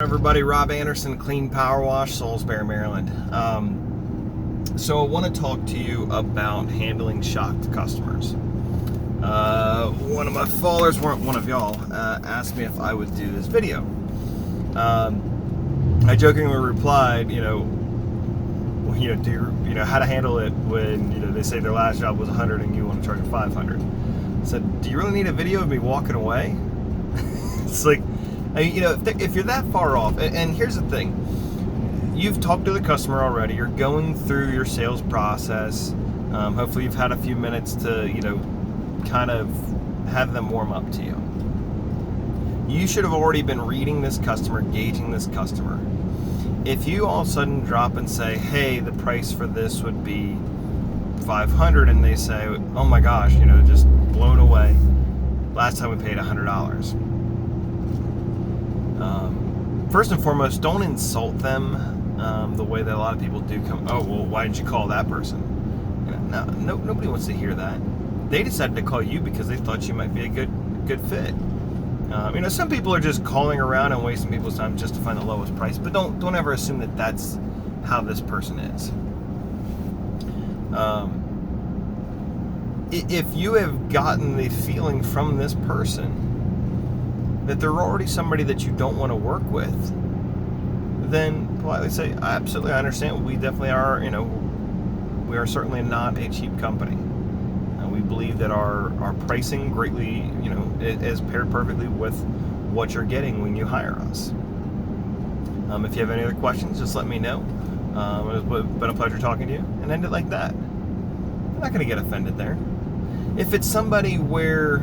Everybody, Rob Anderson, Clean Power Wash, Salisbury, Maryland. So I want to talk to you about handling shocked customers. One of my followers, one of y'all, asked me if I would do this video. I jokingly replied, how to handle it when they say their last job was 100 and you want to charge them 500. I said, do you really need a video of me walking away? It's like, if you're that far off, and here's the thing, you've talked to the customer already, you're going through your sales process, hopefully you've had a few minutes to, kind of have them warm up to you. You should have already been reading this customer, gauging this customer. If you all of a sudden drop and say, hey, the price for this would be 500, and they say, oh my gosh, just blown away, last time we paid $100. First and foremost, don't insult them the way that a lot of people do. Why didn't you call that person? Nobody wants to hear that. They decided to call you because they thought you might be a good fit. Some people are just calling around and wasting people's time just to find the lowest price, but don't ever assume that that's how this person is. If you have gotten the feeling from this person that they're already somebody that you don't want to work with, then politely say, I absolutely understand. We definitely are, we are certainly not a cheap company. We believe that our pricing greatly, is paired perfectly with what you're getting when you hire us. If you have any other questions, just let me know. It's been a pleasure talking to you, and end it like that. I'm not going to get offended there. If it's somebody where,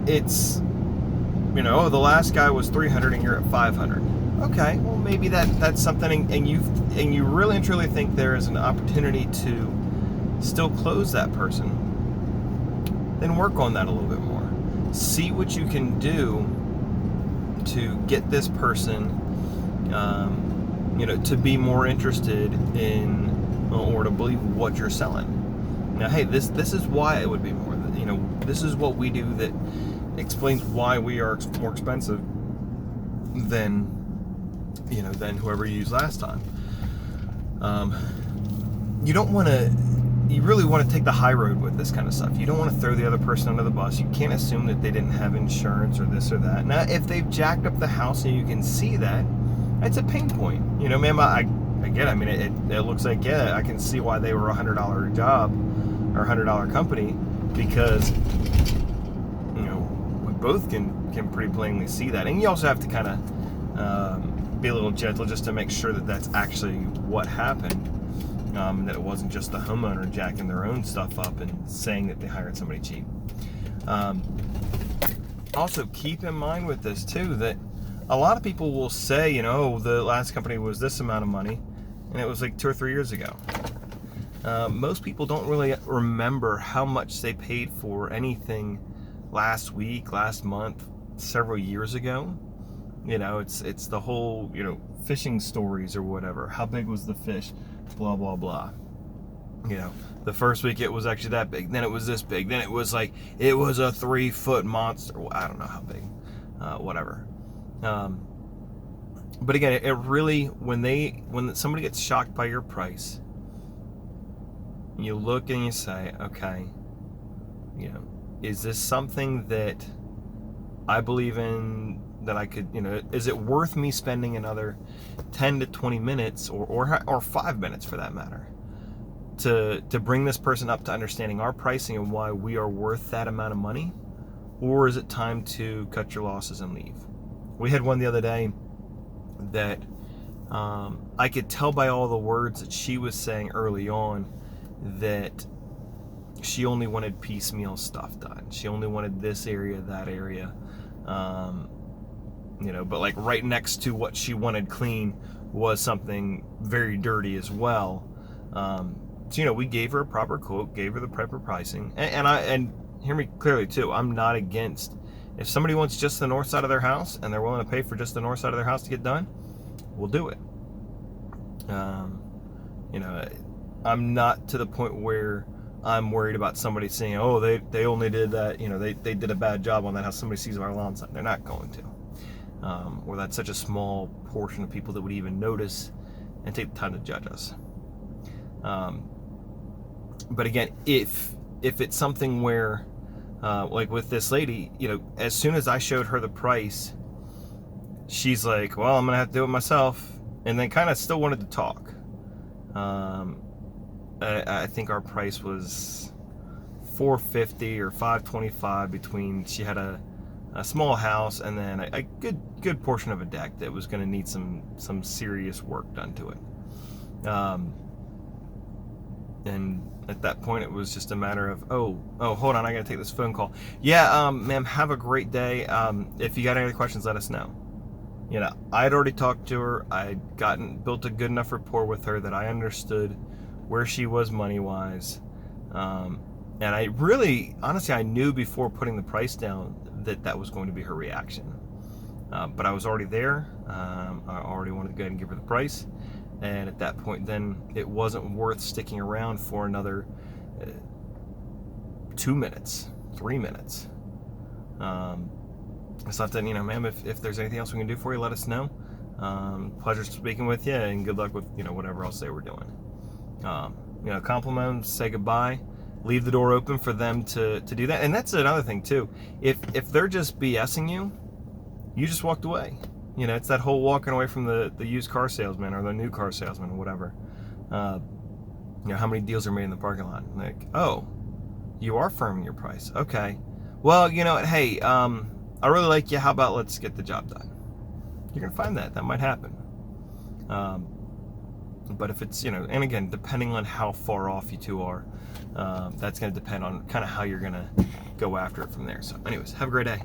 it's, the last guy was 300 and you're at 500. Okay, well maybe that's something, and you really and truly think there is an opportunity to still close that person, then work on that a little bit more. See what you can do to get this person, to be more interested in, or to believe what you're selling. Now, hey, this is why it would be more. This is what we do that explains why we are more expensive than whoever you used last time. You really want to take the high road with this kind of stuff. You don't want to throw the other person under the bus. You can't assume that they didn't have insurance or this or that. Now, if they've jacked up the house and you can see that, it's a pain point. Ma'am, I get it. I mean, it looks like, yeah, I can see why they were a $100 job or $100 company, because we both can pretty plainly see that. And you also have to kind of be a little gentle just to make sure that that's actually what happened, that it wasn't just the homeowner jacking their own stuff up and saying that they hired somebody cheap. Also, keep in mind with this too that a lot of people will say, the last company was this amount of money, and it was like 2 or 3 years ago. Most people don't really remember how much they paid for anything last week, last month, several years ago. It's the whole, fishing stories or whatever. How big was the fish? Blah, blah, blah. The first week it was actually that big. Then it was this big. Then it was like, it was a 3-foot monster. I don't know how big. Whatever. But again, it really, when somebody gets shocked by your price, you look and you say, okay, is this something that I believe in, that I could, is it worth me spending another 10 to 20 minutes or 5 minutes for that matter to bring this person up to understanding our pricing and why we are worth that amount of money? Or is it time to cut your losses and leave? We had one the other day that I could tell by all the words that she was saying early on that she only wanted piecemeal stuff done. She only wanted this area, that area. But like right next to what she wanted clean was something very dirty as well. So we gave her a proper quote, gave her the proper pricing, and hear me clearly too. I'm not against, if somebody wants just the north side of their house and they're willing to pay for just the north side of their house to get done, we'll do it. I'm not to the point where I'm worried about somebody saying, they only did that, they did a bad job on that house. Somebody sees our lawn sign. They're not going to. or that's such a small portion of people that would even notice and take the time to judge us. But again, if it's something where, like with this lady, as soon as I showed her the price, she's like, well, I'm gonna have to do it myself, and then kind of still wanted to talk. I think our price was $450 or $525 between. She had a small house and then a good portion of a deck that was going to need some serious work done to it. And at that point, it was just a matter of, oh, hold on, I got to take this phone call. Yeah, ma'am, have a great day. If you got any other questions, let us know. I'd already talked to her. I'd built a good enough rapport with her that I understood where she was money-wise. And I really, honestly, I knew before putting the price down that was going to be her reaction. But I was already there. I already wanted to go ahead and give her the price. And at that point, then it wasn't worth sticking around for another 2 minutes, 3 minutes. So I thought, ma'am, if there's anything else we can do for you, let us know. Pleasure speaking with you, and good luck with, whatever else they were doing. Compliment them, say goodbye, leave the door open for them to do that. And that's another thing too. If they're just BSing you, you just walked away. It's that whole walking away from the used car salesman or the new car salesman or whatever. How many deals are made in the parking lot? Like, oh, you are firming your price. Okay. Well, hey, I really like you. How about let's get the job done? You're going to find that might happen. But if it's, and again, depending on how far off you two are, that's going to depend on kind of how you're going to go after it from there. So anyways, have a great day.